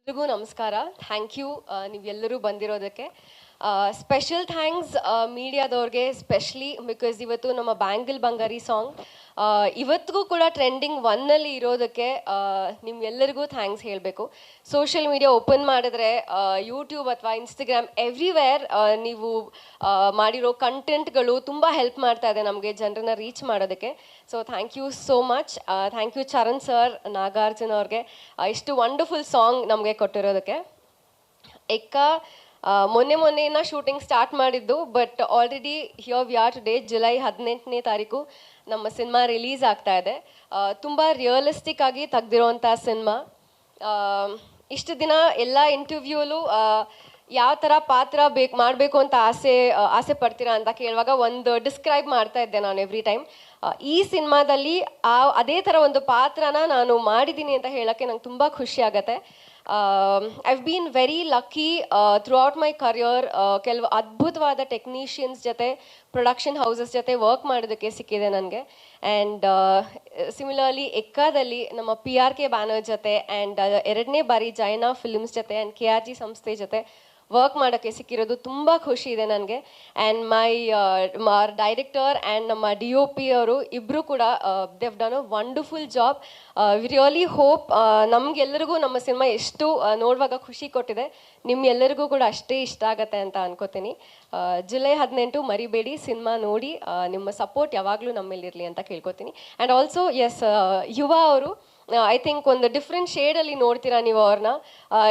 ಎಲ್ರಿಗೂ ನಮಸ್ಕಾರ. Thank you ನೀವೆಲ್ಲರೂ ಬಂದಿರೋದಕ್ಕೆ. ಸ್ಪೆಷಲ್ ಥ್ಯಾಂಕ್ಸ್ ಮೀಡಿಯಾದವ್ರಿಗೆ, ಸ್ಪೆಷಲಿ ಬಿಕಾಸ್ ಇವತ್ತು ನಮ್ಮ ಬ್ಯಾಂಗಲ್ ಬಂಗಾರಿ ಸಾಂಗ್ ಇವತ್ತಿಗೂ ಕೂಡ ಟ್ರೆಂಡಿಂಗ್ ಒನ್ನಲ್ಲಿ ಇರೋದಕ್ಕೆ ನಿಮ್ಗೆಲ್ಲರಿಗೂ ಥ್ಯಾಂಕ್ಸ್ ಹೇಳಬೇಕು. ಸೋಷಿಯಲ್ ಮೀಡಿಯಾ ಓಪನ್ ಮಾಡಿದ್ರೆ ಯೂಟ್ಯೂಬ್ ಅಥವಾ ಇನ್ಸ್ಟಾಗ್ರಾಮ್ ಎವ್ರಿವೇರ್ ನೀವು ಮಾಡಿರೋ ಕಂಟೆಂಟ್ಗಳು ತುಂಬ ಹೆಲ್ಪ್ ಮಾಡ್ತಾ ಇದೆ ನಮಗೆ ಜನರನ್ನ ರೀಚ್ ಮಾಡೋದಕ್ಕೆ. So thank you so much. Thank you Charan sir, Nagarjuna ಅವ್ರಿಗೆ ಇಷ್ಟು ವಂಡರ್ಫುಲ್ ಸಾಂಗ್ ನಮಗೆ ಕೊಟ್ಟಿರೋದಕ್ಕೆ. ಎಕ್ಕ ಮೊನ್ನೆಯಿಂದ ಶೂಟಿಂಗ್ ಸ್ಟಾರ್ಟ್ ಮಾಡಿದ್ದು, but already here we are today. July 18ನೇ ತಾರೀಕು ನಮ್ಮ ಸಿನಿಮಾ ರಿಲೀಸ್ ಆಗ್ತಾ ಇದೆ. ತುಂಬ ರಿಯಲಿಸ್ಟಿಕ್ ಆಗಿ ತೆಗ್ದಿರೋವಂಥ ಸಿನಿಮಾ. ಇಷ್ಟು ದಿನ ಎಲ್ಲ ಇಂಟರ್ವ್ಯೂಲು ಯಾವ ಥರ ಪಾತ್ರ ಮಾಡಬೇಕು ಅಂತ ಆಸೆ ಪಡ್ತೀರಾ ಅಂತ ಕೇಳುವಾಗ ಒಂದು ಡಿಸ್ಕ್ರೈಬ್ ಮಾಡ್ತಾ ಇದ್ದೆ ನಾನು ಎವ್ರಿ ಟೈಮ್. ಈ ಸಿನಿಮಾದಲ್ಲಿ ಅದೇ ಥರ ಒಂದು ಪಾತ್ರನ ನಾನು ಮಾಡಿದ್ದೀನಿ ಅಂತ ಹೇಳೋಕ್ಕೆ ನಂಗೆ ತುಂಬ ಖುಷಿ ಆಗುತ್ತೆ. I've bean very lucky through out my career. ಕೆಲವು ಅದ್ಭುತವಾದ ಟೆಕ್ನಿಷಿಯನ್ಸ್ ಜೊತೆ, ಪ್ರೊಡಕ್ಷನ್ ಹೌಸಸ್ ಜೊತೆ ವರ್ಕ್ ಮಾಡೋದಕ್ಕೆ ಸಿಕ್ಕಿದೆ ನನಗೆ. ಆ್ಯಂಡ್ ಸಿಮಿಲರ್ಲಿ ಎಕ್ಕಾದಲ್ಲಿ ನಮ್ಮ PRK ಬ್ಯಾನರ್ ಜೊತೆ ಆ್ಯಂಡ್ 2ನೇ ಬಾರಿ ಜೈನಾ ಫಿಲ್ಮ್ಸ್ ಜೊತೆ ಆ್ಯಂಡ್ KRG ಸಂಸ್ಥೆ ಜೊತೆ ವರ್ಕ್ ಮಾಡೋಕ್ಕೆ ಸಿಕ್ಕಿರೋದು ತುಂಬ ಖುಷಿ ಇದೆ ನನಗೆ. ಆ್ಯಂಡ್ ಮೈ ಡೈರೆಕ್ಟರ್ ಆ್ಯಂಡ್ ನಮ್ಮ DOP ಅವರು ಇಬ್ಬರು ಕೂಡ they've done a wonderful job. We really hope ನಮಗೆಲ್ಲರಿಗೂ ನಮ್ಮ ಸಿನಿಮಾ ಎಷ್ಟು ನೋಡುವಾಗ ಖುಷಿ ಕೊಟ್ಟಿದೆ, ನಿಮ್ಮೆಲ್ಲರಿಗೂ ಕೂಡ ಅಷ್ಟೇ ಇಷ್ಟ ಆಗತ್ತೆ ಅಂತ ಅನ್ಕೋತೀನಿ. ಜುಲೈ 18 ಮರಿಬೇಡಿ, ಸಿನಿಮಾ ನೋಡಿ. ನಿಮ್ಮ ಸಪೋರ್ಟ್ ಯಾವಾಗಲೂ ನಮ್ಮಲ್ಲಿರಲಿ ಅಂತ ಕೇಳ್ಕೊತೀನಿ. ಆ್ಯಂಡ್ ಆಲ್ಸೋ ಎಸ್, ಯುವ ಅವರು ಐ ಥಿಂಕ್ ಒಂದು ಡಿಫ್ರೆಂಟ್ ಶೇಡಲ್ಲಿ ನೋಡ್ತೀರಾ ನೀವು ಅವ್ರನ್ನ.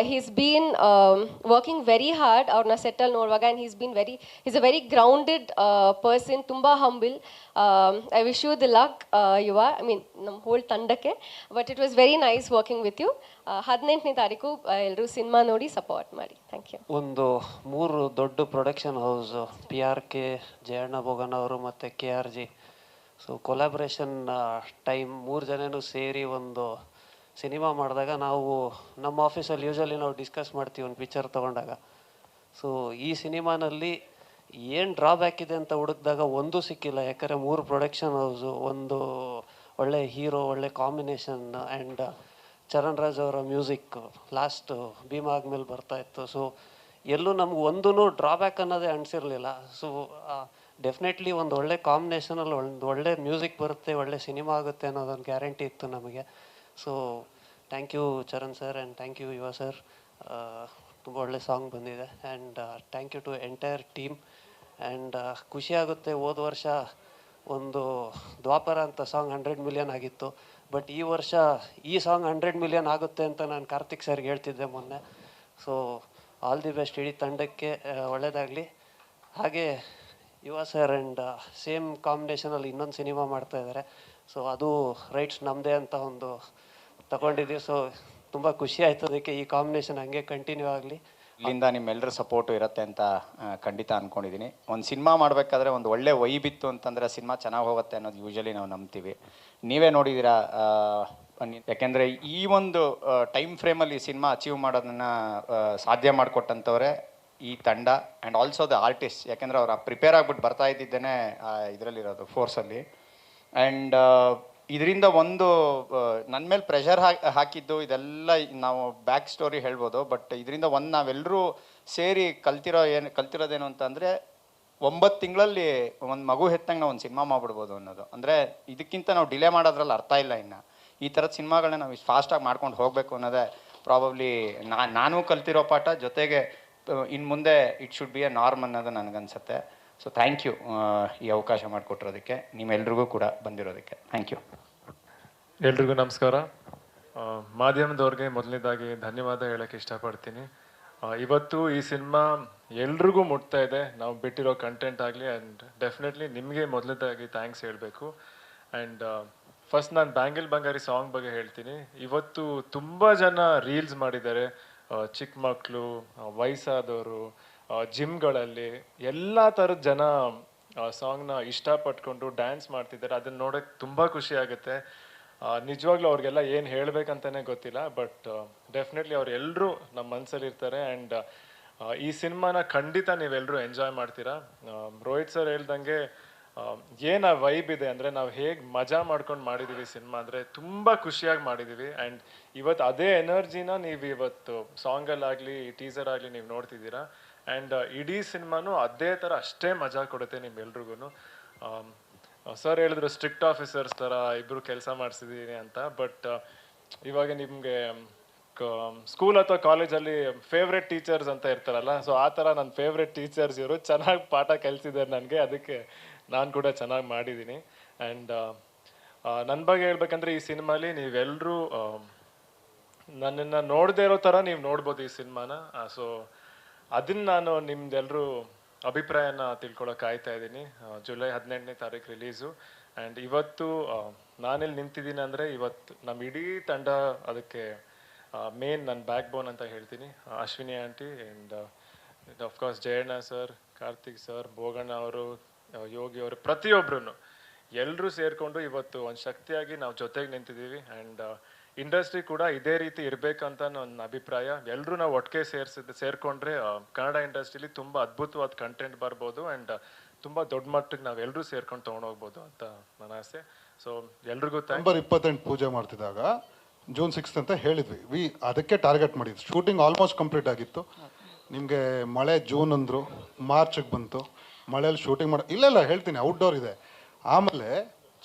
He's been working very hard ಅವ್ರನ್ನ ಸೆಟ್ಟಲ್ಲಿ ನೋಡುವಾಗ. And is a very grounded person, ತುಂಬ humble. I wish you the luck Yuva, I mean ನಮ್ಮ ಹೋಲ್ ತಂಡಕ್ಕೆ. But it was very nice working with you. 18ನೇ ತಾರೀಕು ಎಲ್ಲರೂ ಸಿನಿಮಾ ನೋಡಿ ಸಪೋರ್ಟ್ ಮಾಡಿ. Thank you. ಒಂದು 3 ದೊಡ್ಡ production house, PRK, Jayanna Bhogan ಅವರು ಮತ್ತು KRG. ಸೊ ಕೊಲಾಬ್ರೇಷನ್ ಟೈಮ್ 3 ಜನನೂ ಸೇರಿ ಒಂದು ಸಿನಿಮಾ ಮಾಡಿದಾಗ ನಮ್ಮ ಆಫೀಸಲ್ಲಿ ಯೂಶಲಿ ನಾವು ಡಿಸ್ಕಸ್ ಮಾಡ್ತೀವಿ ಒಂದು ಪಿಕ್ಚರ್ ತೊಗೊಂಡಾಗ. ಸೊ ಈ ಸಿನಿಮಾನಲ್ಲಿ ಏನು ಡ್ರಾಬ್ಯಾಕ್ ಇದೆ ಅಂತ ಹುಡುಕಿದಾಗ ಒಂದೂ ಸಿಕ್ಕಿಲ್ಲ. ಯಾಕಂದರೆ 3 ಪ್ರೊಡಕ್ಷನ್ ಹೌಸು, ಒಂದು ಒಳ್ಳೆ ಹೀರೋ, ಒಳ್ಳೆ ಕಾಂಬಿನೇಷನ್, ಆ್ಯಂಡ್ ಚರಣ್ ರಾಜ್ ಅವರ ಮ್ಯೂಸಿಕ್ ಲಾಸ್ಟ್ ಭೀಮಾ ಆದಮೇಲೆ ಬರ್ತಾಯಿತ್ತು. ಸೊ ಎಲ್ಲೂ ನಮ್ಗೆ ಒಂದೂ ಡ್ರಾಬ್ಯಾಕ್ ಅನ್ನೋದೇ ಅನಿಸಿರಲಿಲ್ಲ. ಸೊ ಡೆಫಿನೆಟ್ಲಿ ಒಂದು ಒಳ್ಳೆ ಕಾಂಬಿನೇಷನಲ್ಲಿ ಒಂದು ಒಳ್ಳೆ ಮ್ಯೂಸಿಕ್ ಬರುತ್ತೆ, ಒಳ್ಳೆ ಸಿನಿಮಾ ಆಗುತ್ತೆ ಅನ್ನೋದೊಂದು ಗ್ಯಾರಂಟಿ ಇತ್ತು ನಮಗೆ. So thank you Charan sir and thank you Yuva sir. ತುಂಬ ಒಳ್ಳೆ ಸಾಂಗ್ ಬಂದಿದೆ. And thank you to entire team. And ಖುಷಿಯಾಗುತ್ತೆ, ಹೋದ ವರ್ಷ ಒಂದು ದ್ವಾಪರ ಅಂತ ಸಾಂಗ್ 100 ಮಿಲಿಯನ್ ಆಗಿತ್ತು. ಬಟ್ ಈ ವರ್ಷ ಈ ಸಾಂಗ್ 100 ಮಿಲಿಯನ್ ಆಗುತ್ತೆ ಅಂತ ನಾನು ಕಾರ್ತಿಕ್ ಸರ್ಗೆ ಹೇಳ್ತಿದ್ದೆ ಮೊನ್ನೆ. ಸೊ ಆಲ್ ದಿ ಬೆಸ್ಟ್ ಇಡೀ ತಂಡಕ್ಕೆ, ಒಳ್ಳೆಯದಾಗಲಿ. ಹಾಗೆ ಯುವ ಸರ್ ಆ್ಯಂಡ್ ಸೇಮ್ ಕಾಂಬಿನೇಷನಲ್ಲಿ ಇನ್ನೊಂದು ಸಿನಿಮಾ ಮಾಡ್ತಾಯಿದ್ದಾರೆ. ಸೊ ಅದು ರೈಟ್ಸ್ ನಮ್ಮದೇ ಅಂತ ಒಂದು ತಗೊಂಡಿದ್ದೀವಿ. ಸೊ ತುಂಬ ಖುಷಿ ಆಯ್ತು ಅದಕ್ಕೆ. ಈ ಕಾಂಬಿನೇಷನ್ ಹಂಗೆ ಕಂಟಿನ್ಯೂ ಆಗಲಿ. ಇಲ್ಲಿಂದ ನಿಮ್ಮೆಲ್ಲರ ಸಪೋರ್ಟು ಇರುತ್ತೆ ಅಂತ ಖಂಡಿತ ಅಂದ್ಕೊಂಡಿದ್ದೀನಿ. ಒಂದು ಸಿನಿಮಾ ಮಾಡಬೇಕಾದ್ರೆ ಒಂದು ಒಳ್ಳೆ ವೈಬಿತ್ತು ಅಂತಂದರೆ ಸಿನಿಮಾ ಚೆನ್ನಾಗಿ ಹೋಗುತ್ತೆ ಅನ್ನೋದು ಯೂಶಲಿ ನಾವು ನಂಬ್ತೀವಿ. ನೀವೇ ನೋಡಿದ್ದೀರಾ. ಯಾಕೆಂದರೆ ಈ ಒಂದು ಟೈಮ್ ಫ್ರೇಮಲ್ಲಿ ಸಿನಿಮಾ ಅಚೀವ್ ಮಾಡೋದನ್ನು ಸಾಧ್ಯ ಮಾಡಿಕೊಟ್ಟಂಥವ್ರೆ ಈ ತಂಡ ಆ್ಯಂಡ್ ಆಲ್ಸೋ ದ ಆರ್ಟಿಸ್ಟ್. ಯಾಕೆಂದರೆ ಅವ್ರು ಪ್ರಿಪೇರ್ ಆಗಿಬಿಟ್ಟು ಬರ್ತಾ ಇದ್ದಿದ್ದೇನೆ ಇದರಲ್ಲಿರೋದು ಫೋರ್ಸಲ್ಲಿ. ಆ್ಯಂಡ್ ಇದರಿಂದ ಒಂದು ನನ್ನ ಮೇಲೆ ಪ್ರೆಷರ್ ಹಾಕಿದ್ದು ಇದೆಲ್ಲ ನಾವು ಬ್ಯಾಕ್ ಸ್ಟೋರಿ ಹೇಳ್ಬೋದು. ಬಟ್ ಇದರಿಂದ ನಾವೆಲ್ಲರೂ ಸೇರಿ ಕಲ್ತಿರೋದೇನು ಅಂತಂದರೆ 9 ತಿಂಗಳಲ್ಲಿ ಒಂದು ಮಗು ಹೆತ್ತಂಗೆ ನಾವು ಒಂದು ಸಿನಿಮಾ ಮಾಡ್ಬಿಡ್ಬೋದು ಅನ್ನೋದು. ಅಂದರೆ ಇದಕ್ಕಿಂತ ನಾವು ಡಿಲೇ ಮಾಡೋದ್ರಲ್ಲಿ ಅರ್ಥ ಇಲ್ಲ. ಇನ್ನು ಈ ಥರದ ಸಿನಿಮಾಗಳನ್ನ ನಾವು ಫಾಸ್ಟಾಗಿ ಮಾಡ್ಕೊಂಡು ಹೋಗಬೇಕು ಅನ್ನೋದೇ ಪ್ರಾಬಬ್ಲಿ ನಾನು ಕಲ್ತಿರೋ ಪಾಠ. ಜೊತೆಗೆ ಇನ್ನು ಮುಂದೆ it should be A norm ಅನ್ನೋದು ನನಗನ್ಸುತ್ತೆ. ಸೊ ಥ್ಯಾಂಕ್ ಯು ಈ ಅವಕಾಶ ಮಾಡಿಕೊಟ್ಟಿರೋದಕ್ಕೆ, ನಿಮ್ಮೆಲ್ರಿಗೂ ಕೂಡ ಬಂದಿರೋದಕ್ಕೆ ಥ್ಯಾಂಕ್ ಯು. ಎಲ್ರಿಗೂ ನಮಸ್ಕಾರ. ಮಾಧ್ಯಮದವ್ರಿಗೆ ಮೊದಲನೇದಾಗಿ ಧನ್ಯವಾದ ಹೇಳೋಕ್ಕೆ ಇಷ್ಟಪಡ್ತೀನಿ. ಇವತ್ತು ಈ ಸಿನಿಮಾ ಎಲ್ರಿಗೂ ಮುಟ್ತಾ ಇದೆ, ನಾವು ಬಿಟ್ಟಿರೋ ಕಂಟೆಂಟ್ ಆಗಲಿ. ಆ್ಯಂಡ್ ಡೆಫಿನೆಟ್ಲಿ ನಿಮಗೆ ಮೊದಲನೇದಾಗಿ ಥ್ಯಾಂಕ್ಸ್ ಹೇಳಬೇಕು. ಆ್ಯಂಡ್ ಫಸ್ಟ್ ನಾನು ಬ್ಯಾಂಗಲ್ ಬಂಗಾರಿ ಸಾಂಗ್ ಬಗ್ಗೆ ಹೇಳ್ತೀನಿ. ಇವತ್ತು ತುಂಬ ಜನ ರೀಲ್ಸ್ ಮಾಡಿದ್ದಾರೆ, ಚಿಕ್ಕ ಮಕ್ಕಳು, ವಯಸ್ಸಾದವರು, ಜಿಮ್ಗಳಲ್ಲಿ ಎಲ್ಲ ಥರದ ಜನ ಸಾಂಗ್ನ ಇಷ್ಟಪಟ್ಕೊಂಡು ಡ್ಯಾನ್ಸ್ ಮಾಡ್ತಿದ್ದಾರೆ. ಅದನ್ನು ನೋಡೋಕ್ಕೆ ತುಂಬ ಖುಷಿ ಆಗುತ್ತೆ. ನಿಜವಾಗ್ಲೂ ಅವ್ರಿಗೆಲ್ಲ ಏನು ಹೇಳಬೇಕಂತಲೇ ಗೊತ್ತಿಲ್ಲ. ಬಟ್ ಡೆಫಿನೆಟ್ಲಿ ಅವರೆಲ್ಲರೂ ನಮ್ಮ ಮನಸ್ಸಲ್ಲಿ ಇರ್ತಾರೆ. ಆ್ಯಂಡ್ ಈ ಸಿನಿಮಾನ ಖಂಡಿತ ನೀವೆಲ್ಲರೂ ಎಂಜಾಯ್ ಮಾಡ್ತೀರಾ. ರೋಹಿತ್ ಸರ್ ಹೇಳ್ದಂಗೆ ಏನು ಆ ವೈಬ್ ಇದೆ ಅಂದರೆ ನಾವು ಹೇಗೆ ಮಜಾ ಮಾಡ್ಕೊಂಡು ಮಾಡಿದ್ದೀವಿ ಸಿನಿಮಾ ಅಂದರೆ ತುಂಬ ಖುಷಿಯಾಗಿ ಮಾಡಿದ್ದೀವಿ. ಆ್ಯಂಡ್ ಇವತ್ತು ಅದೇ ಎನರ್ಜಿನ ನೀವು ಇವತ್ತು ಸಾಂಗಲ್ಲಾಗಲಿ ಟೀಸರ್ ಆಗಲಿ ನೀವು ನೋಡ್ತಿದ್ದೀರಾ. ಆ್ಯಂಡ್ ಇಡೀ ಸಿನಿಮಾನು ಅದೇ ಥರ ಅಷ್ಟೇ ಮಜಾ ಕೊಡುತ್ತೆ ನಿಮ್ಮೆಲ್ರಿಗೂ. ಸರ್ ಹೇಳಿದ್ರು ಸ್ಟ್ರಿಕ್ಟ್ ಆಫೀಸರ್ಸ್ ಥರ ಇಬ್ಬರು ಕೆಲಸ ಮಾಡಿಸಿದ್ದೀನಿ ಅಂತ. ಬಟ್ ಇವಾಗ ನಿಮಗೆ ಸ್ಕೂಲ್ ಅಥವಾ ಕಾಲೇಜಲ್ಲಿ ಫೇವ್ರೆಟ್ ಟೀಚರ್ಸ್ ಅಂತ ಇರ್ತಾರಲ್ಲ, ಸೊ ಆ ಥರ ನನ್ನ ಫೇವ್ರೆಟ್ ಟೀಚರ್ಸ್ ಇವರು ಚೆನ್ನಾಗಿ ಪಾಠ ಕಲಿಸಿದ್ದಾರೆ ನನಗೆ. ಅದಕ್ಕೆ ನಾನು ಕೂಡ ಚೆನ್ನಾಗಿ ಮಾಡಿದ್ದೀನಿ. ಆ್ಯಂಡ್ ನನ್ನ ಬಗ್ಗೆ ಹೇಳ್ಬೇಕಂದ್ರೆ ಈ ಸಿನಿಮಾಲಿ ನೀವೆಲ್ಲರೂ ನನ್ನನ್ನು ನೋಡದೇ ಇರೋ ಥರ ನೀವು ನೋಡ್ಬೋದು ಈ ಸಿನಿಮಾನ. ಸೊ ಅದನ್ನು ನಾನು ನಿಮ್ದೆಲ್ಲರೂ ಅಭಿಪ್ರಾಯನ ತಿಳ್ಕೊಳಕ್ಕೆ ಕಾಯ್ತಾ ಇದ್ದೀನಿ. ಜುಲೈ 18ನೇ ತಾರೀಕು ರಿಲೀಸು. ಆ್ಯಂಡ್ ಇವತ್ತು ನಾನೆಲ್ಲಿ ನಿಂತಿದ್ದೀನಿ ಅಂದರೆ ಇವತ್ತು ನಮ್ಮ ಇಡೀ ತಂಡ ಅದಕ್ಕೆ ಮೇನ್ ನನ್ನ ಬ್ಯಾಕ್ ಬೋನ್ ಅಂತ ಹೇಳ್ತೀನಿ. Ashwini aunty and of course Jayanna sir, Karthik sir, Boganna ಅವರು, ಯೋಗಿ ಅವರು, ಪ್ರತಿಯೊಬ್ಬರೂ ಎಲ್ಲರೂ ಸೇರಿಕೊಂಡು ಇವತ್ತು ಒಂದು ಶಕ್ತಿಯಾಗಿ ನಾವು ಜೊತೆಗೆ ನಿಂತಿದ್ದೀವಿ. ಆ್ಯಂಡ್ ಇಂಡಸ್ಟ್ರಿ ಕೂಡ ಇದೇ ರೀತಿ ಇರಬೇಕಂತ ನನ್ನ ಅಭಿಪ್ರಾಯ. ಎಲ್ಲರೂ ನಾವು ಒಟ್ಟಿಗೆ ಸೇರಿಕೊಂಡ್ರೆ ಕನ್ನಡ ಇಂಡಸ್ಟ್ರಿಲಿ ತುಂಬ ಅದ್ಭುತವಾದ ಕಂಟೆಂಟ್ ಬರ್ಬೋದು. ಆ್ಯಂಡ್ ತುಂಬ ದೊಡ್ಡ ಮಟ್ಟಿಗೆ ನಾವೆಲ್ಲರೂ ಸೇರ್ಕೊಂಡು ತೊಗೊಂಡೋಗ್ಬೋದು ಅಂತ ನನ್ನ ಆಸೆ. ಸೊ ಎಲ್ರಿಗೂ ನವೆಂಬರ್ 28 ಪೂಜೆ ಮಾಡ್ತಿದ್ದಾಗ June 6th ಅಂತ ಹೇಳಿದ್ವಿ. ಅದಕ್ಕೆ ಟಾರ್ಗೆಟ್ ಮಾಡಿದ್ವಿ. ಶೂಟಿಂಗ್ ಆಲ್ಮೋಸ್ಟ್ ಕಂಪ್ಲೀಟ್ ಆಗಿತ್ತು. ನಿಮಗೆ ಮಳೆ ಜೂನ್ ಅಂದರು, ಮಾರ್ಚಿಗೆ ಬಂತು. ಮಳೆಯಲ್ಲಿ ಶೂಟಿಂಗ್ ಇಲ್ಲ ಹೇಳ್ತೀನಿ, ಔಟ್ಡೋರ್ ಇದೆ. ಆಮೇಲೆ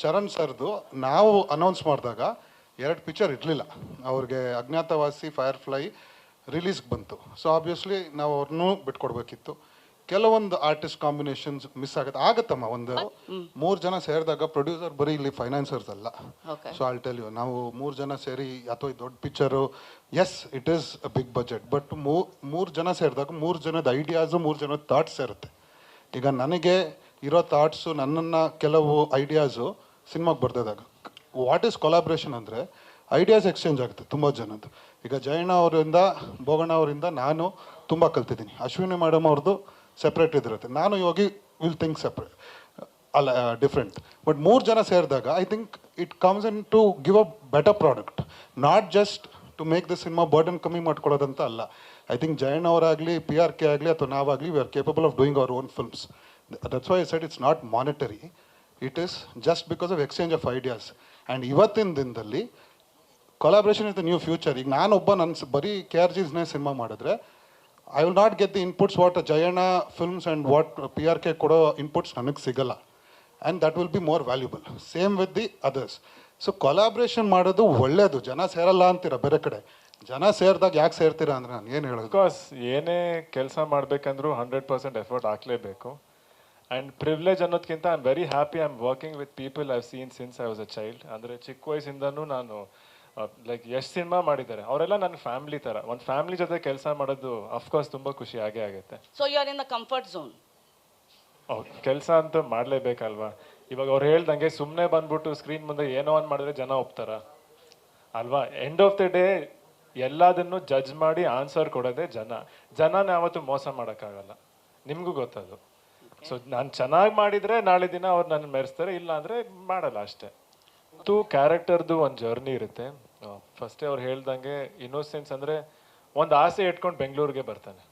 ಚರಣ್ ಸರ್ದು ನಾವು ಅನೌನ್ಸ್ ಮಾಡಿದಾಗ 2 ಪಿಕ್ಚರ್ ಇರಲಿಲ್ಲ ಅವ್ರಿಗೆ. ಅಜ್ಞಾತವಾಸಿ, ಫೈರ್ಫ್ಲೈ ರಿಲೀಸ್ಗೆ ಬಂತು. ಸೊ ಆಬ್ವಿಯಸ್ಲಿ ನಾವು ಅವ್ರನ್ನೂ ಬಿಟ್ಕೊಡ್ಬೇಕಿತ್ತು. ಕೆಲವೊಂದು ಆರ್ಟಿಸ್ಟ್ ಕಾಂಬಿನೇಷನ್ಸ್ ಮಿಸ್ ಆಗತ್ತಮ್ಮ. ಒಂದು 3 ಜನ ಸೇರಿದಾಗ ಪ್ರೊಡ್ಯೂಸರ್ ಬರೀ ಇಲ್ಲಿ ಫೈನಾನ್ಸರ್ಸ್ ಅಲ್ಲ. ಸೊ ಐಲ್ ಟೆಲ್ ಯು, ನಾವು 3 ಜನ ಸೇರಿ ಅಥವಾ ದೊಡ್ಡ picture, yes it is a big budget, but 3 ಜನ ಸೇರಿದಾಗ 3 ಜನದ ಐಡಿಯಾಸು, 3 ಜನದ ಥಾಟ್ಸ್ ಇರುತ್ತೆ. ಈಗ ನನಗೆ ಇರೋ ಥಾಟ್ಸು, ನನ್ನನ್ನು ಕೆಲವು ಐಡಿಯಾಸು ಸಿನಿಮಾಗೆ ಬರ್ದಿದಾಗ ವಾಟ್ ಈಸ್ ಕೊಲಾಬ್ರೇಷನ್ ಅಂದರೆ ಐಡಿಯಾಸ್ ಎಕ್ಸ್ಚೇಂಜ್ ಆಗುತ್ತೆ ತುಂಬ ಜನದ್ದು. ಈಗ ಜಯಣ್ಣ ಅವರಿಂದ, ಬೋಗಣ್ಣ ಅವರಿಂದ ನಾನು ತುಂಬ ಕಲ್ತಿದ್ದೀನಿ. ಅಶ್ವಿನಿ ಮೇಡಮ್ ಅವ್ರದ್ದು ಸೆಪ್ರೇಟ್ ಇದಿರುತ್ತೆ. ನಾನು ಯೋಗಿ ವಿಲ್ ಥಿಂಕ್ ಸೆಪ್ರೇಟ್ ಅಲ್ಲ, ಡಿಫ್ರೆಂಟ್. ಬಟ್ 3 ಜನ ಸೇರಿದಾಗ I think it comes in to give a better product, not just to make the cinema burden ಕಮ್ಮಿ ಮಾಡ್ಕೊಳ್ಳೋದಂತ ಅಲ್ಲ. ಐ ಥಿಂಕ್ ಜಯಣ್ಣ ಅವರಾಗಲಿ, PRK ಆಗಲಿ ಅಥವಾ ನಾವಾಗಲಿ, we are capable of doing our own films. That's why I said it's not monetary, it is just because of exchange of ideas. And ಇವತ್ತಿನ ದಿನದಲ್ಲಿ collaboration is the new future. ಈಗ ನಾನೊಬ್ಬ ಬರೀ KRG'ಸ್ನೇ cinema ಮಾಡಿದ್ರೆ I will not get the inputs what Jayanna films and what PRK ಕೊಡೋ inputs ನನಗೆ ಸಿಗಲ್ಲ. And that will be more valuable. Same with the others. So collaboration ಮಾಡೋದು ಒಳ್ಳೆಯದು. ಜನ ಸೇರಲ್ಲ ಅಂತೀರ ಬೇರೆ ಕಡೆ, ಜನ ಸೇರಿದಾಗ ಯಾಕೆ ಸೇರ್ತೀರಾ ಅಂದರೆ ನಾನು ಏನು ಹೇಳೋದು, ಬಿಕಾಸ್ ಏನೇ ಕೆಲಸ ಮಾಡಬೇಕಂದ್ರೂ 100% ಎಫರ್ಟ್ ಹಾಕಲೇಬೇಕು. ಆ್ಯಂಡ್ ಪ್ರಿವಿಲೇಜ್ ಅನ್ನೋದಕ್ಕಿಂತ I am very happy I am working with people I have seen since I was a child. ಅಂದರೆ ಚಿಕ್ಕ ವಯಸ್ಸಿಂದನೂ ನಾನು ಲೈಕ್ ಎಷ್ಟು ಸಿನಿಮಾ ಮಾಡಿದ್ದಾರೆ ಅವರೆಲ್ಲ ನನ್ನ ಫ್ಯಾಮಿಲಿ ಥರ. ಒಂದು ಫ್ಯಾಮಿಲಿ ಜೊತೆ ಕೆಲಸ ಮಾಡೋದು ಅಫ್ಕೋರ್ಸ್ ತುಂಬ ಖುಷಿ ಆಗೇ ಆಗುತ್ತೆ. So you are in the comfort zone. ಕೆಲಸ ಅಂತೂ ಮಾಡಲೇಬೇಕಲ್ವಾ. ಇವಾಗ ಅವ್ರು ಹೇಳ್ದಂಗೆ ಸುಮ್ಮನೆ ಬಂದ್ಬಿಟ್ಟು ಸ್ಕ್ರೀನ್ ಮುಂದೆ ಏನೋ ಒಂದು ಮಾಡಿದ್ರೆ ಜನ ಒಪ್ತಾರ ಅಲ್ವಾ. ಎಂಡ್ ಆಫ್ ದ ಡೇ ಎಲ್ಲದನ್ನು ಜಡ್ಜ್ ಮಾಡಿ ಆನ್ಸರ್ ಕೊಡೋದೇ ಜನನ ಯಾವತ್ತೂ ಮೋಸ ಮಾಡೋಕ್ಕಾಗಲ್ಲ, ನಿಮಗೂ ಗೊತ್ತದು. ಸೊ ನಾನು ಚೆನ್ನಾಗಿ ಮಾಡಿದರೆ ನಾಳೆ ದಿನ ಅವ್ರು ನನ್ನ ಮೆರೆಸ್ತಾರೆ, ಇಲ್ಲ ಅಂದರೆ ಮಾಡಲ್ಲ ಅಷ್ಟೇ. ಕ್ಯಾರೆಕ್ಟರ್ದು ಒಂದು ಜರ್ನಿ ಇರುತ್ತೆ. ಫಸ್ಟೇ ಅವ್ರು ಹೇಳ್ದಂಗೆ ಇನ್ನೋಸೆನ್ಸ್ ಅಂದರೆ ಒಂದು ಆಸೆ ಇಟ್ಕೊಂಡು ಬೆಂಗಳೂರಿಗೆ ಬರ್ತಾನೆ.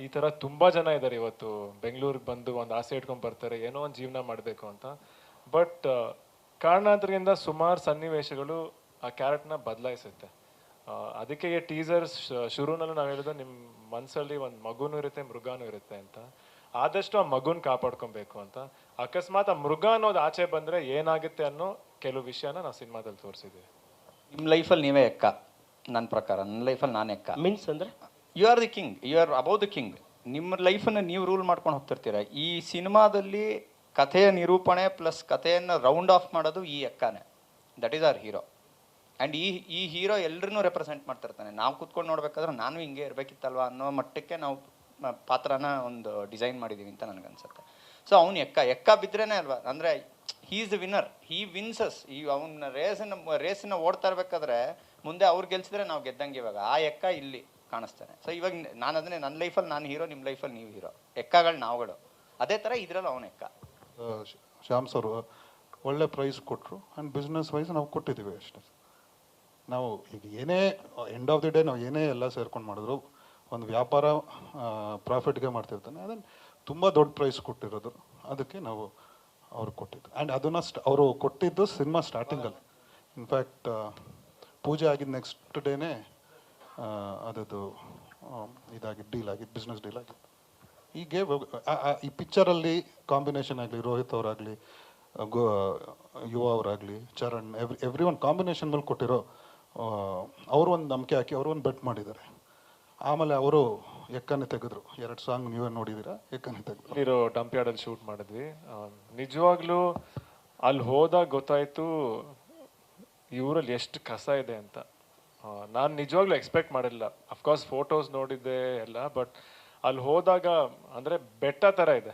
ಈ ಥರ ತುಂಬ ಜನ ಇದ್ದಾರೆ ಇವತ್ತು ಬೆಂಗಳೂರಿಗೆ ಬಂದು ಒಂದು ಆಸೆ ಇಟ್ಕೊಂಡು ಬರ್ತಾರೆ, ಏನೋ ಒಂದು ಜೀವನ ಮಾಡಬೇಕು ಅಂತ. ಬಟ್ ಕಾರಣಾಂತರದಿಂದ ಸುಮಾರು ಸನ್ನಿವೇಶಗಳು ಆ ಕ್ಯಾರೆಕ್ಟರ್ನ ಬದಲಾಯಿಸುತ್ತೆ. ಅದಕ್ಕೆ ಟೀಸರ್ಸ್ ಶುರುನಲ್ಲೂ ನಾವು ಹೇಳಿದ್ರೆ ನಿಮ್ಮ ಮನಸ್ಸಲ್ಲಿ ಒಂದು ಮಗುನೂ ಇರುತ್ತೆ, ಮೃಗನೂ ಇರುತ್ತೆ ಅಂತ. ಆದಷ್ಟು ಆ ಮಗುನ ಕಾಪಾಡ್ಕೊಬೇಕು ಅಂತ. ಅಕಸ್ಮಾತ್ ಆ ಮೃಗ ಅನ್ನೋದು ಆಚೆ ಬಂದರೆ ಏನಾಗುತ್ತೆ ಅನ್ನೋ ಕೆಲವು ವಿಷಯನ ನಾವು ಸಿನಿಮಾದಲ್ಲಿ ತೋರಿಸಿದ್ದೀವಿ. ನಿಮ್ಮ ಲೈಫಲ್ಲಿ ನೀವೇ ಎಕ್ಕ, ನನ್ನ ಪ್ರಕಾರ. ನನ್ನ ಲೈಫಲ್ಲಿ ನಾನು ಎಕ್ಕ. ಮೀನ್ಸ್ ಅಂದರೆ you are the king, you are above the king. ನಿಮ್ಮ ಲೈಫನ್ನು ನೀವು ರೂಲ್ ಮಾಡ್ಕೊಂಡು ಹೋಗ್ತಿರ್ತೀರ. ಈ ಸಿನಿಮಾದಲ್ಲಿ ಕಥೆಯ ನಿರೂಪಣೆ ಪ್ಲಸ್ ಕಥೆಯನ್ನು ರೌಂಡ್ ಆಫ್ ಮಾಡೋದು ಈ ಎಕ್ಕಾನೆ. That is our hero. And ಈ ಹೀರೋ ಎಲ್ಲರನ್ನೂ ರೆಪ್ರೆಸೆಂಟ್ ಮಾಡ್ತಿರ್ತಾನೆ. ನಾವು ಕೂತ್ಕೊಂಡು ನೋಡ್ಬೇಕಾದ್ರೆ ನಾನು ಹಿಂಗೆ ಇರಬೇಕಿತ್ತಲ್ವ ಅನ್ನೋ ಮಟ್ಟಕ್ಕೆ ನಾವು ಪಾತ್ರನ ಒಂದು ಡಿಸೈನ್ ಮಾಡಿದ್ದೀವಿ ಅಂತ ನನಗನ್ಸುತ್ತೆ. ಸೊ ಅವ್ನು ಎಕ್ಕ ಬಿದ್ರೇ ಅಲ್ವಾ, ಅಂದರೆ ಹೀ ಈಸ್ ದ ವಿನ್ನರ್, ಹೀ ವಿನ್ಸಸ್. ಈ ಅವನ ರೇಸನ್ನು ಓಡ್ತಾ ಇರಬೇಕಾದ್ರೆ ಮುಂದೆ ಅವ್ರು ಗೆಲ್ಸಿದ್ರೆ ನಾವು ಗೆದ್ದಂಗೆ. ಇವಾಗ ಆ ಎಕ್ಕ ಇಲ್ಲಿ ಕಾಣಿಸ್ತಾನೆ. ಸೊ ಇವಾಗ ನಾನು ಅದನ್ನೇ, ನನ್ನ ಲೈಫಲ್ಲಿ ನಾನು ಹೀರೋ, ನಿಮ್ಮ ಲೈಫಲ್ಲಿ ನೀವು ಹೀರೋ. ಎಕ್ಕಗಳು ನಾವುಗಳು. ಅದೇ ಥರ ಇದರಲ್ಲಿ ಅವನ ಎಕ್ಕ. ಶ್ಯಾಮ್ ಸರ್ ಒಳ್ಳೆ ಪ್ರೈಸ್ ಕೊಟ್ಟರು. ಆ್ಯಂಡ್ ಬಿಸ್ನೆಸ್ ವೈಸ್ ನಾವು ಕೊಟ್ಟಿದ್ದೀವಿ ಅಷ್ಟೇ. ನಾವು ಈಗ ಏನೇ ಎಂಡ್ ಆಫ್ ದಿ ಡೇ ನಾವು ಏನೇ ಎಲ್ಲ ಸೇರ್ಕೊಂಡು ಮಾಡಿದ್ರು ಒಂದು ವ್ಯಾಪಾರ ಪ್ರಾಫಿಟ್ಗೆ ಮಾಡ್ತಿರ್ತಾನೆ. ಅದನ್ನು ತುಂಬ ದೊಡ್ಡ ಪ್ರೈಸ್ ಕೊಟ್ಟಿರೋದು. ಅದಕ್ಕೆ ನಾವು ಅವ್ರು ಕೊಟ್ಟಿದ್ದು. ಆ್ಯಂಡ್ ಅದನ್ನು ಅವರು ಕೊಟ್ಟಿದ್ದು ಸಿನಿಮಾ ಸ್ಟಾರ್ಟಿಂಗಲ್ಲಿ. ಇನ್ಫ್ಯಾಕ್ಟ್ ಪೂಜೆ ಆಗಿದ್ದು ನೆಕ್ಸ್ಟ್ ಡೇನೇ ಅದದು ಇದಾಗಿದ್ದು, ಡೀಲ್ ಆಗಿದ್ದು, ಬಿಸ್ನೆಸ್ ಡೀಲ್ ಆಗಿತ್ತು. ಹೀಗೆ ಈ ಪಿಕ್ಚರಲ್ಲಿ ಕಾಂಬಿನೇಷನ್ ಆಗಲಿ, ರೋಹಿತ್ ಅವರಾಗಲಿ, ಯುವ ಅವರಾಗಲಿ, ಚರಣ್, ಎವ್ರಿ ಒನ್ ಕಾಂಬಿನೇಷನ್ ಮೇಲೆ ಕೊಟ್ಟಿರೋ ಅವರು ಒಂದು ನಂಬಿಕೆ ಹಾಕಿ ಅವರು ಒಂದು ಬೆಟ್ ಮಾಡಿದ್ದಾರೆ. ಆಮೇಲೆ ಅವರು ಎಕ್ಕನೆ ತೆಗೆದ್ರು. 2 ಸಾಂಗ್ ನೀವೇ ನೋಡಿದ್ದೀರಾ, ಎಕ್ಕನೆ ತೆಗೆದ್ರು. ಇರೋ ಡಂಪ್ ಯಾರ್ಡಲ್ಲಿ ಶೂಟ್ ಮಾಡಿದ್ವಿ. ನಿಜವಾಗ್ಲೂ ಅಲ್ಲಿ ಹೋದಾಗ ಗೊತ್ತಾಯಿತು ಇವರಲ್ಲಿ ಎಷ್ಟು ಕಸ ಇದೆ ಅಂತ. ನಾನು ನಿಜವಾಗ್ಲೂ ಎಕ್ಸ್ಪೆಕ್ಟ್ ಮಾಡಿಲ್ಲ. ಅಫ್ಕೋರ್ಸ್ ಫೋಟೋಸ್ ನೋಡಿದ್ದೆ ಎಲ್ಲ, ಬಟ್ ಅಲ್ಲಿ ಹೋದಾಗ ಅಂದರೆ ಬೆಟ್ಟ ಥರ ಇದೆ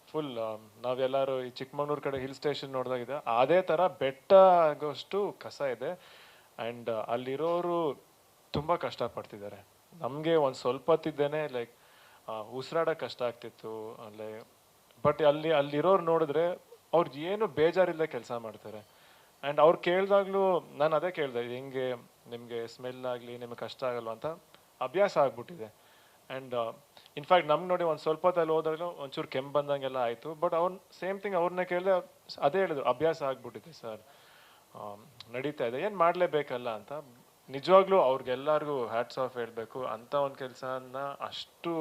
ಫುಲ್. ನಾವೆಲ್ಲರೂ ಈ ಚಿಕ್ಕಮಂಗ್ಳೂರು ಕಡೆ ಹಿಲ್ ಸ್ಟೇಷನ್ ನೋಡಿದಾಗಿದೆ, ಅದೇ ಥರ ಬೆಟ್ಟ ಆಗೋಷ್ಟು ಕಸ ಇದೆ. ಆ್ಯಂಡ್ ಅಲ್ಲಿರೋರು ತುಂಬ ಕಷ್ಟಪಡ್ತಿದ್ದಾರೆ. ನಮಗೆ ಒಂದು ಸ್ವಲ್ಪ ಹೊತ್ತಿದ್ದೇನೆ ಲೈಕ್ ಉಸಿರಾಡೋಕೆ ಕಷ್ಟ ಆಗ್ತಿತ್ತು ಅಲ್ಲೇ. ಬಟ್ ಅಲ್ಲಿರೋರು ನೋಡಿದ್ರೆ ಅವ್ರಿಗೆ ಏನು ಬೇಜಾರಿಲ್ಲದೆ ಕೆಲಸ ಮಾಡ್ತಾರೆ. ಆ್ಯಂಡ್ ಅವ್ರು ಕೇಳಿದಾಗ್ಲೂ ನಾನು ಅದೇ ಕೇಳಿದೆ, ಹೆಂಗೆ ನಿಮಗೆ ಸ್ಮೆಲ್ ಆಗಲಿ ನಿಮಗೆ ಕಷ್ಟ ಆಗಲ್ವ ಅಂತ. ಅಭ್ಯಾಸ ಆಗ್ಬಿಟ್ಟಿದೆ. ಆ್ಯಂಡ್ ಇನ್ಫ್ಯಾಕ್ಟ್ ನಮ್ಗೆ ನೋಡಿ ಒಂದು ಸ್ವಲ್ಪ ಹೊತ್ತಲ್ಲಿ ಹೋದಾಗಲೂ ಒಂಚೂರು ಕೆಮ್ಮು ಬಂದಂಗೆಲ್ಲ ಆಯಿತು. ಬಟ್ ಅವ್ನು ಸೇಮ್ ಥಿಂಗ್ ಅವ್ರನ್ನೇ ಕೇಳಿದೆ, ಅದೇ ಹೇಳಿದ್ರು, ಅಭ್ಯಾಸ ಆಗ್ಬಿಟ್ಟಿದೆ ಸರ್, ನಡೀತಾ ಇದೆ, ಏನು ಮಾಡಲೇಬೇಕಲ್ಲ ಅಂತ. ನಿಜವಾಗ್ಲೂ ಅವ್ರಿಗೆಲ್ಲರಿಗೂ ಹ್ಯಾಟ್ಸ್ ಆಫ್ ಹೇಳಬೇಕು. ಅಂಥ ಒಂದು ಕೆಲಸನ ಅಷ್ಟು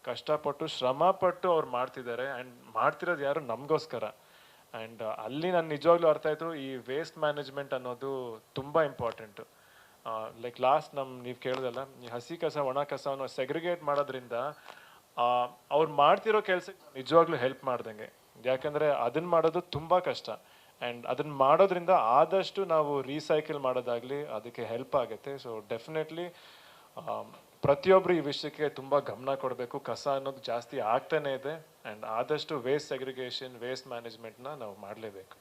ಕಷ್ಟಪಟ್ಟು ಶ್ರಮಪಟ್ಟು ಅವ್ರು ಮಾಡ್ತಿದ್ದಾರೆ. ಆ್ಯಂಡ್ ಮಾಡ್ತಿರೋದು ಯಾರು ನಮಗೋಸ್ಕರ. ಆ್ಯಂಡ್ ಅಲ್ಲಿ ನಾನು ನಿಜವಾಗ್ಲೂ ಅರ್ಥ ಆಯಿತು, ಈ ವೇಸ್ಟ್ ಮ್ಯಾನೇಜ್ಮೆಂಟ್ ಅನ್ನೋದು ತುಂಬ ಇಂಪಾರ್ಟೆಂಟು. ಲೈಕ್ ಲಾಸ್ಟ್ ನೀವು ಕೇಳೋದಲ್ಲ, ಈ ಹಸಿ ಕಸ ಒಣ ಕಸವನ್ನು ಸೆಗ್ರಿಗೇಟ್ ಮಾಡೋದ್ರಿಂದ ಅವ್ರು ಮಾಡ್ತಿರೋ ಕೆಲಸಕ್ಕೆ ನಿಜವಾಗ್ಲೂ ಹೆಲ್ಪ್ ಮಾಡ್ದಂಗೆ. ಯಾಕಂದರೆ ಅದನ್ನು ಮಾಡೋದು ತುಂಬ ಕಷ್ಟ. ಆ್ಯಂಡ್ ಅದನ್ನು ಮಾಡೋದ್ರಿಂದ ಆದಷ್ಟು ನಾವು ರೀಸೈಕಲ್ ಮಾಡೋದಾಗಲಿ ಅದಕ್ಕೆ ಹೆಲ್ಪ್ ಆಗುತ್ತೆ. ಸೊ ಡೆಫಿನೆಟ್ಲಿ ಪ್ರತಿಯೊಬ್ಬರು ಈ ವಿಷಯಕ್ಕೆ ತುಂಬ ಗಮನ ಕೊಡಬೇಕು. ಕಸ ಅನ್ನೋದು ಜಾಸ್ತಿ ಆಗ್ತಾನೇ ಇದೆ. ಆ್ಯಂಡ್ ಆದಷ್ಟು ವೇಸ್ಟ್ ಸೆಗ್ರಿಗೇಷನ್, ವೇಸ್ಟ್ ಮ್ಯಾನೇಜ್ಮೆಂಟ್ನ ನಾವು ಮಾಡಲೇಬೇಕು.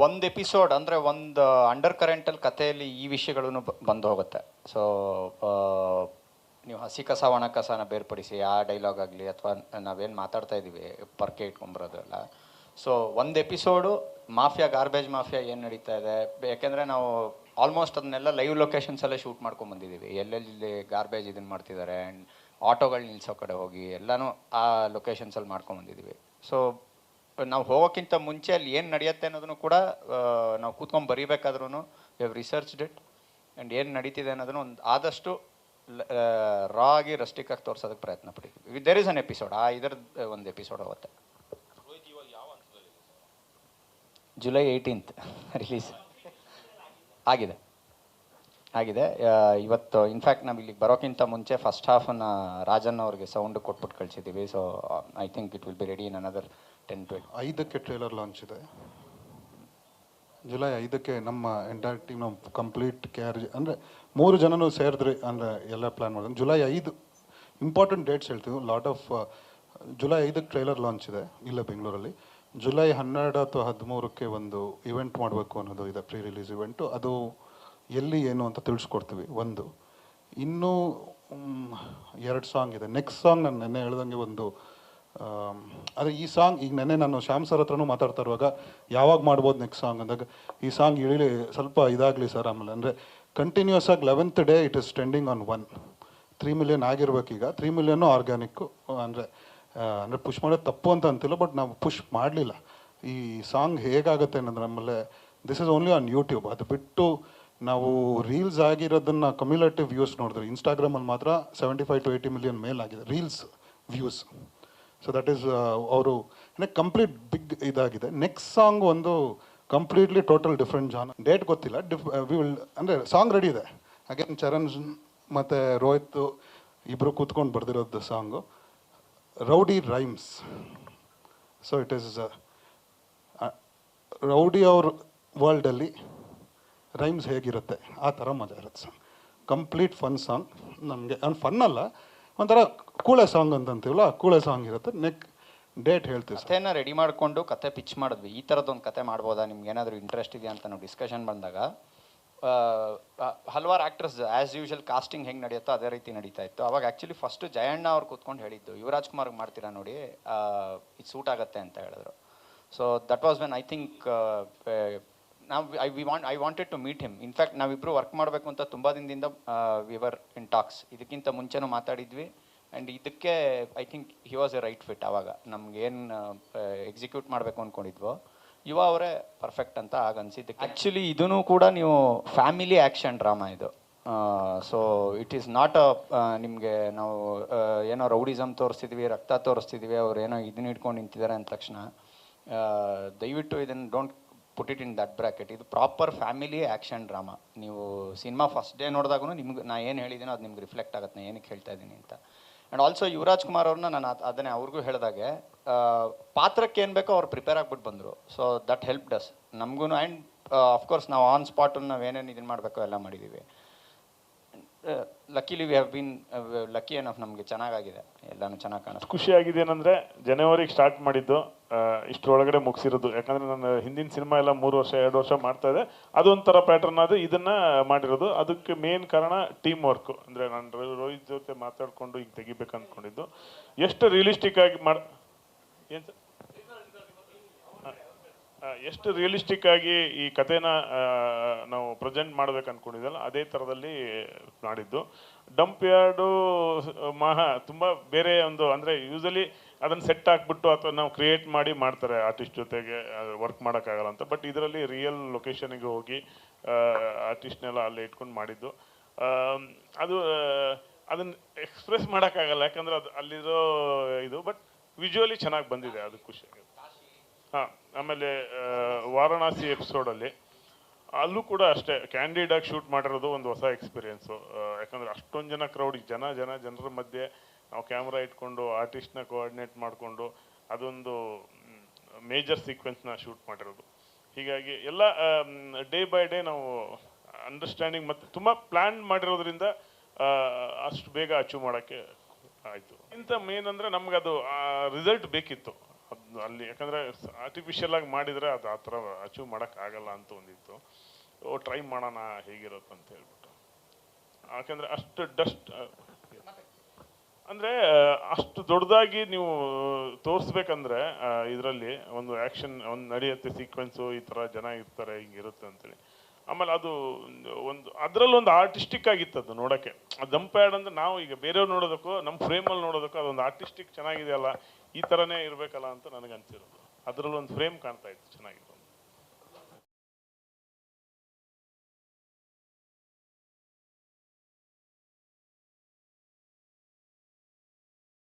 ಒಂದು ಎಪಿಸೋಡ್ ಅಂದರೆ ಒಂದು ಅಂಡರ್ ಕರೆಂಟಲ್ಲಿ ಕಥೆಯಲ್ಲಿ ಈ ವಿಷಯಗಳೂ ಬಂದು ಹೋಗುತ್ತೆ. ಸೊ ನೀವು ಹಸಿ ಕಸ ಒಣ ಕಸನ ಬೇರ್ಪಡಿಸಿ ಆ ಡೈಲಾಗ್ ಆಗಲಿ ಅಥವಾ ನಾವೇನು ಮಾತಾಡ್ತಾ ಇದ್ದೀವಿ ಪರ್ಕೆ ಇಟ್ಕೊಂಬರೋದು ಎಲ್ಲ. ಸೊ ಒಂದು ಎಪಿಸೋಡು ಮಾಫಿಯಾ, ಗಾರ್ಬೇಜ್ ಮಾಫಿಯಾ ಏನು ನಡೀತಾ ಇದೆ. ಯಾಕೆಂದರೆ ನಾವು ಆಲ್ಮೋಸ್ಟ್ ಅದನ್ನೆಲ್ಲ ಲೈವ್ ಲೊಕೇಶನ್ಸಲ್ಲೇ ಶೂಟ್ ಮಾಡ್ಕೊಂಡ್ಬಂದಿದ್ದೀವಿ. ಎಲ್ಲೆಲ್ಲಿ ಗಾರ್ಬೇಜ್ ಇದನ್ನು ಮಾಡ್ತಿದ್ದಾರೆ ಆ್ಯಂಡ್ ಆಟೋಗಳು ನಿಲ್ಸೋ ಕಡೆ ಹೋಗಿ ಎಲ್ಲನೂ ಆ ಲೊಕೇಶನ್ಸಲ್ಲಿ ಮಾಡ್ಕೊಂಡ್ಬಂದಿದ್ದೀವಿ. ಸೊ ನಾವು ಹೋಗೋಕ್ಕಿಂತ ಮುಂಚೆ ಅಲ್ಲಿ ಏನು ನಡೆಯುತ್ತೆ ಅನ್ನೋದನ್ನು ಕೂಡ ನಾವು ಕೂತ್ಕೊಂಡು ಬರೀಬೇಕಾದ್ರೂ ಹ್ಯಾವ್ ರಿಸರ್ಚ್ಡ್ ಇಟ್. ಆ್ಯಂಡ್ ಏನು ನಡೀತಿದೆ ಅನ್ನೋದನ್ನು ಒಂದು ಆದಷ್ಟು ರಾ ಆಗಿ ರಸ್ಟಿಕ್ಕಾಗಿ ತೋರ್ಸೋದಕ್ಕೆ ಪ್ರಯತ್ನ ಪಡ್ತೀವಿ. ದೇರ್ ಇಸ್ ಅನ್ ಎಪಿಸೋಡ್, ಇದರದ್ದು ಒಂದು ಎಪಿಸೋಡ್ ಹೋಗುತ್ತೆ. ಜುಲೈ 18th ರಿಲೀಸ್ ಆಗಿದೆ. ಇವತ್ತು ಇನ್ಫ್ಯಾಕ್ಟ್ ನಾವು ಇಲ್ಲಿಗೆ ಬರೋಕ್ಕಿಂತ ಮುಂಚೆ ಫಸ್ಟ್ ಹಾಫನ್ನು ರಾಜನ್ ಅವ್ರಿಗೆ ಸೌಂಡ್ ಕೊಟ್ಬಿಟ್ಟು ಕಳಿಸಿದ್ದೀವಿ. So I think it will be ready in another 10-12. 5ಕ್ಕೆ ಟ್ರೇಲರ್ ಲಾಂಚ್ ಇದೆ. ಜುಲೈ 5ಕ್ಕೆ ನಮ್ಮ ಎಂಟೈರ್ ಟೀಮ್ ನಾವು ಕಂಪ್ಲೀಟ್ KRG ಅಂದರೆ 3 ಜನನೂ ಸೇರಿದ್ರಿ ಅಂದರೆ ಎಲ್ಲ ಪ್ಲ್ಯಾನ್ ಮಾಡಿದ್ವಿ. ಜುಲೈ 5 ಇಂಪಾರ್ಟೆಂಟ್ ಡೇಟ್ಸ್ ಹೇಳ್ತೀವಿ. ಲಾಟ್ ಆಫ್ ಜುಲೈ 5ಕ್ಕೆ ಟ್ರೇಲರ್ ಲಾಂಚ್ ಇದೆ ಇಲ್ಲ ಬೆಂಗಳೂರಲ್ಲಿ. ಜುಲೈ 12 ಅಥವಾ 13ಕ್ಕೆ ಒಂದು ಇವೆಂಟ್ ಮಾಡಬೇಕು ಅನ್ನೋದು ಇದೆ, ಪ್ರೀ ರಿಲೀಸ್ ಇವೆಂಟು. ಅದು ಎಲ್ಲಿ ಏನು ಅಂತ ತಿಳಿಸ್ಕೊಡ್ತೀವಿ. ಒಂದು ಇನ್ನೂ 2 ಸಾಂಗ್ ಇದೆ. ನೆಕ್ಸ್ಟ್ ಸಾಂಗ್ ನಾನು ನೆನ್ನೆ ಹೇಳ್ದಂಗೆ ಒಂದು ಆದರೆ ಈ ಸಾಂಗ್ ಈಗ ನೆನ್ನೆ ನಾನು ಶ್ಯಾಮ್ ಸರ್ ಹತ್ರನೂ ಮಾತಾಡ್ತಾ ಇರುವಾಗ ಯಾವಾಗ ಮಾಡ್ಬೋದು ನೆಕ್ಸ್ಟ್ ಸಾಂಗ್ ಅಂದಾಗ ಈ ಸಾಂಗ್ ಇಳಿಲಿ ಸ್ವಲ್ಪ ಇದಾಗಲಿ ಸರ್. ಆಮೇಲೆ ಅಂದರೆ ಕಂಟಿನ್ಯೂಸ್ ಆಗಿ 11th day it is trending on 3 million ಆಗಿರ್ಬೇಕೀಗ. 3 ಮಿಲಿಯನ್ನು ಆರ್ಗ್ಯಾನಿಕ್ಕು. ಅಂದರೆ ಪುಷ್ ಮಾಡೋದು ತಪ್ಪು ಅಂತ ಅಂತಿಲ್ಲ, ಬಟ್ ನಾವು ಪುಷ್ ಮಾಡಲಿಲ್ಲ. ಈ ಸಾಂಗ್ ಹೇಗಾಗುತ್ತೆ ಅನ್ನೋದು ನಮ್ಮಲ್ಲೇ this is only on YouTube. ಅದು ಬಿಟ್ಟು ನಾವು ರೀಲ್ಸ್ ಆಗಿರೋದನ್ನು ಕಮ್ಯುಲೇಟಿವ್ ವ್ಯೂಸ್ ನೋಡಿದ್ರೆ ಇನ್ಸ್ಟಾಗ್ರಾಮಲ್ಲಿ ಮಾತ್ರ 75 to 80 ಮಿಲಿಯನ್ ಮೇಲಾಗಿದೆ reels views. So that is ಅವರು ಕಂಪ್ಲೀಟ್ ಬಿಗ್ ಇದಾಗಿದೆ. ನೆಕ್ಸ್ಟ್ ಸಾಂಗ್ ಒಂದು completely total different genre. Date ಗೊತ್ತಿಲ್ಲ. ವಿ ವಿಲ್ ಅಂದರೆ ಸಾಂಗ್ ರೆಡಿ ಇದೆ. ಅಗೇನ್ ಚರಣ್ ಮತ್ತು ರೋಹಿತ್ ಇಬ್ಬರು ಕೂತ್ಕೊಂಡು ಬರ್ದಿರೋದು song. Rowdy rhymes. So it is rowdy ಅವ್ರ ವರ್ಲ್ಡಲ್ಲಿ ರೈಮ್ಸ್ ಹೇಗಿರುತ್ತೆ ಆ ಥರ ಮಜಾ ಇರುತ್ತೆ ಸಾಂಗ್. Complete fun song. ನಮಗೆ ಫನ್ ಅಲ್ಲ, ಒಂಥರ ಕೂಳೆ ಸಾಂಗ್ ಅಂತೀವಲ್ಲ, ಕೂಳೆ ಸಾಂಗ್ ಇರುತ್ತೆ. ಡೇಟ್ ಹೇಳ್ತೀವಿ. ಕಥೆನ ರೆಡಿ ಮಾಡಿಕೊಂಡು ಕತೆ ಪಿಚ್ ಮಾಡಿದ್ವಿ. ಈ ಥರದ್ದೊಂದು ಕತೆ ಮಾಡ್ಬೋದಾ, ನಿಮ್ಗೆ ಏನಾದರೂ ಇಂಟ್ರೆಸ್ಟ್ ಇದೆಯಾ ಅಂತ ನಾವು ಡಿಸ್ಕಷನ್ ಬಂದಾಗ ಹಲವಾರು ಆ್ಯಕ್ಟರ್ಸ್ ಆ್ಯಸ್ ಯೂಶುವಲ್ ಕಾಸ್ಟಿಂಗ್ ಹೆಂಗೆ ನಡೆಯುತ್ತೋ ಅದೇ ರೀತಿ ನಡೀತಾ ಇತ್ತು. ಅವಾಗ ಆ್ಯಕ್ಚುಲಿ ಫಸ್ಟು ಜಯಣ್ಣ ಅವ್ರು ಕೂತ್ಕೊಂಡು ಹೇಳಿದ್ದು, ಯುವರಾಜ್ ಕುಮಾರ್ಗೆ ಮಾಡ್ತೀರಾ ನೋಡಿ, ಇದು ಸೂಟ್ ಆಗುತ್ತೆ ಅಂತ ಹೇಳಿದ್ರು. So that was when I think I wanted to meet him. In fact ನಾವಿಬ್ಬರು ವರ್ಕ್ ಮಾಡಬೇಕು ಅಂತ ತುಂಬ ದಿನದಿಂದ ವಿ ವರ್ ಇನ್ ಟಾಕ್ಸ್. ಇದಕ್ಕಿಂತ ಮುಂಚೆನೂ ಮಾತಾಡಿದ್ವಿ. ಆ್ಯಂಡ್ ಇದಕ್ಕೆ I think he was A right fit. ಆವಾಗ ನಮ್ಗೇನು ಎಕ್ಸಿಕ್ಯೂಟ್ ಮಾಡಬೇಕು ಅಂದ್ಕೊಂಡಿದ್ವೋ ಯುವ ಅವರೇ ಪರ್ಫೆಕ್ಟ್ ಅಂತ ಆಗ ಅನಿಸಿದ್ದಕ್ಕೆ. ಆ್ಯಕ್ಚುಲಿ ಇದೂ ಕೂಡ ನೀವು ಫ್ಯಾಮಿಲಿ ಆ್ಯಕ್ಷನ್ ಡ್ರಾಮಾ ಇದು. ಸೊ ಇಟ್ ಈಸ್ ನಾಟ್ ನಿಮಗೆ ನಾವು ಏನೋ ರೌಡಿಸಮ್ ತೋರಿಸ್ತಿದ್ವಿ, ರಕ್ತ ತೋರಿಸ್ತಿದ್ವಿ, ಅವ್ರು ಏನೋ ಇದನ್ನ ಹಿಡ್ಕೊಂಡು ನಿಂತಿದ್ದಾರೆ ಅಂದ ತಕ್ಷಣ ದಯವಿಟ್ಟು ಇದನ್ನು don't put it in that bracket. ಇದು ಪ್ರಾಪರ್ ಫ್ಯಾಮಿಲಿ ಆ್ಯಕ್ಷನ್ ಡ್ರಾಮಾ. ನೀವು ಸಿನಿಮಾ ಫಸ್ಟ್ ಡೇ ನೋಡಿದಾಗೂ ನಿಮ್ಗೆ ನಾ ಏನು ಹೇಳಿದ್ದೀನೋ ಅದು ನಿಮ್ಗೆ ರಿಫ್ಲೆಕ್ಟ್ ಆಗುತ್ತೆ, ನಾನು ಏನಕ್ಕೆ ಹೇಳ್ತಾ ಇದ್ದೀನಿ ಅಂತ. ಆ್ಯಂಡ್ ಆಲ್ಸೋ ಯುವರಾಜ್ ಕುಮಾರ್ ಅವ್ರನ್ನ ನಾನು ಅದನ್ನೇ ಅವ್ರಿಗೂ ಹೇಳಿದಾಗೆ ಪಾತ್ರಕ್ಕೆ ಏನು ಬೇಕೋ ಅವ್ರು ಪ್ರಿಪೇರ್ ಆಗ್ಬಿಟ್ಟು ಬಂದರು. ಸೊ ದಟ್ ಹೆಲ್ಪ್ ಡಸ್ ನಮಗೂ. ಆ್ಯಂಡ್ ಅಫ್ಕೋರ್ಸ್ ನಾವು ಆನ್ ಸ್ಪಾಟನ್ನು ನಾವು ಏನೇನು ಇದನ್ನು ಮಾಡಬೇಕೋ ಎಲ್ಲ ಮಾಡಿದ್ದೀವಿ. Luckily we have been lucky enough, ನಮಗೆ ಚೆನ್ನಾಗಾಗಿದೆ, ಎಲ್ಲನೂ ಚೆನ್ನಾಗಿ ಕಾಣಿಸ್ತು. ಖುಷಿಯಾಗಿದೆ ಏನಂದರೆ ಜನವರಿಗೆ ಸ್ಟಾರ್ಟ್ ಮಾಡಿದ್ದು ಇಷ್ಟರೊಳಗಡೆ ಮುಗಿಸಿರೋದು. ಯಾಕಂದರೆ ನನ್ನ ಹಿಂದಿನ ಸಿನಿಮಾ ಎಲ್ಲ 3 ವರ್ಷ 2 ವರ್ಷ ಮಾಡ್ತಾ ಇದೆ, ಅದೊಂಥರ ಪ್ಯಾಟರ್ನ್ ಅದು. ಇದನ್ನು ಮಾಡಿರೋದು ಅದಕ್ಕೆ ಮೇನ್ ಕಾರಣ ಟೀಮ್ ವರ್ಕು. ಅಂದರೆ ನಾನು ರೋಹಿತ್ ಜೊತೆ ಮಾತಾಡಿಕೊಂಡು ಈಗ ತೆಗಿಬೇಕು ಅಂದ್ಕೊಂಡಿದ್ದು. ಎಷ್ಟು ರಿಯಲಿಸ್ಟಿಕ್ ಆಗಿ ಏನು ಸರ್, ಎಷ್ಟು ರಿಯಲಿಸ್ಟಿಕ್ ಆಗಿ ಈ ಕಥೆನ ನಾವು ಪ್ರೆಸೆಂಟ್ ಮಾಡ್ಬೇಕು ಅಂದ್ಕೊಂಡಿದ್ದಲ್ಲ ಅದೇ ಥರದಲ್ಲಿ ಮಾಡಿದ್ದು. ಡಂಪ್ ಯಾರ್ಡು ತುಂಬ ಬೇರೆ ಒಂದು, ಅಂದರೆ ಯೂಸಲಿ ಅದನ್ನು ಸೆಟ್ ಹಾಕ್ಬಿಟ್ಟು ಅಥವಾ ನಾವು ಕ್ರಿಯೇಟ್ ಮಾಡಿ ಮಾಡ್ತಾರೆ ಆರ್ಟಿಸ್ಟ್ ಜೊತೆಗೆ ವರ್ಕ್ ಮಾಡೋಕ್ಕಾಗಲ್ಲ ಅಂತ. ಬಟ್ ಇದರಲ್ಲಿ ರಿಯಲ್ ಲೊಕೇಶನಿಗೆ ಹೋಗಿ ಆರ್ಟಿಸ್ಟ್ನೆಲ್ಲ ಅಲ್ಲಿ ಇಟ್ಕೊಂಡು ಮಾಡಿದ್ದು. ಅದು ಅದನ್ನು ಎಕ್ಸ್ಪ್ರೆಸ್ ಮಾಡೋಕ್ಕಾಗಲ್ಲ, ಯಾಕಂದರೆ ಅದು ಅಲ್ಲಿರೋ ಇದು. ಬಟ್ ವಿಜುವಲಿ ಚೆನ್ನಾಗಿ ಬಂದಿದೆ, ಅದು ಖುಷಿಯಾಗಿದೆ. ಹಾಂ, ಆಮೇಲೆ ವಾರಣಾಸಿ ಎಪಿಸೋಡಲ್ಲಿ ಅಲ್ಲೂ ಕೂಡ ಅಷ್ಟೇ ಕ್ಯಾಂಡಿಡಾಗಿ ಶೂಟ್ ಮಾಡಿರೋದು ಒಂದು ಹೊಸ ಎಕ್ಸ್ಪೀರಿಯೆನ್ಸು. ಯಾಕಂದರೆ ಅಷ್ಟೊಂದು ಜನ ಕ್ರೌಡಿಗೆ ಜನರ ಮಧ್ಯೆ ನಾವು ಕ್ಯಾಮ್ರಾ ಇಟ್ಕೊಂಡು ಆರ್ಟಿಸ್ಟ್ನ ಕೋಆರ್ಡಿನೇಟ್ ಮಾಡಿಕೊಂಡು ಅದೊಂದು ಮೇಜರ್ ಸೀಕ್ವೆನ್ಸ್ನ ಶೂಟ್ ಮಾಡಿರೋದು. ಹೀಗಾಗಿ ಎಲ್ಲ ಡೇ ಬೈ ಡೇ ನಾವು ಅಂಡರ್ಸ್ಟ್ಯಾಂಡಿಂಗ್ ಮತ್ತು ತುಂಬ ಪ್ಲ್ಯಾನ್ ಮಾಡಿರೋದ್ರಿಂದ ಅಷ್ಟು ಬೇಗ ಅಚೀವ್ ಮಾಡೋಕ್ಕೆ ಆಯಿತು. ಇಂಥ ಮೇನ್ ಅಂದರೆ ನಮ್ಗೆ ಅದು ರಿಸಲ್ಟ್ ಬೇಕಿತ್ತು ಅದು ಅಲ್ಲಿ. ಯಾಕಂದರೆ ಆರ್ಟಿಫಿಷಿಯಲ್ ಆಗಿ ಮಾಡಿದರೆ ಅದು ಆ ಥರ ಅಚೀವ್ ಮಾಡೋಕ್ಕಾಗಲ್ಲ ಅಂತ ಒಂದಿತ್ತು. ಟ್ರೈ ಮಾಡೋಣ ಹೇಗಿರುತ್ತೆ ಅಂತ ಹೇಳ್ಬಿಟ್ಟು. ಯಾಕಂದರೆ ಅಷ್ಟು ಡಸ್ಟ್ ಅಂದರೆ ಅಷ್ಟು ದೊಡ್ಡದಾಗಿ ನೀವು ತೋರಿಸ್ಬೇಕಂದ್ರೆ ಇದರಲ್ಲಿ ಒಂದು ಆ್ಯಕ್ಷನ್ ಒಂದು ನಡೆಯುತ್ತೆ, ಸೀಕ್ವೆನ್ಸು, ಈ ಥರ ಜನ ಇರ್ತಾರೆ, ಹಿಂಗಿರುತ್ತೆ ಅಂತೇಳಿ. ಆಮೇಲೆ ಅದು ಒಂದು ಅದರಲ್ಲೊಂದು ಆರ್ಟಿಸ್ಟಿಕ್ ಆಗಿತ್ತು ಅದು ನೋಡೋಕ್ಕೆ. ದಂಪ್ಯಾರ್ಡ್ ಅಂದರೆ ನಾವು ಈಗ ಬೇರೆಯವ್ರು ನೋಡೋದಕ್ಕೂ ನಮ್ಮ ಫ್ರೇಮಲ್ಲಿ ನೋಡೋದಕ್ಕೂ ಅದೊಂದು ಆರ್ಟಿಸ್ಟಿಕ್ ಚೆನ್ನಾಗಿದೆಯಲ್ಲ, ಈ ಥರನೇ ಇರಬೇಕಲ್ಲ ಅಂತ ನನಗೆ ಅನಿಸಿರೋದು. ಅದರಲ್ಲೊಂದು ಫ್ರೇಮ್ ಕಾಣ್ತಾ ಇತ್ತು ಚೆನ್ನಾಗಿದೆ.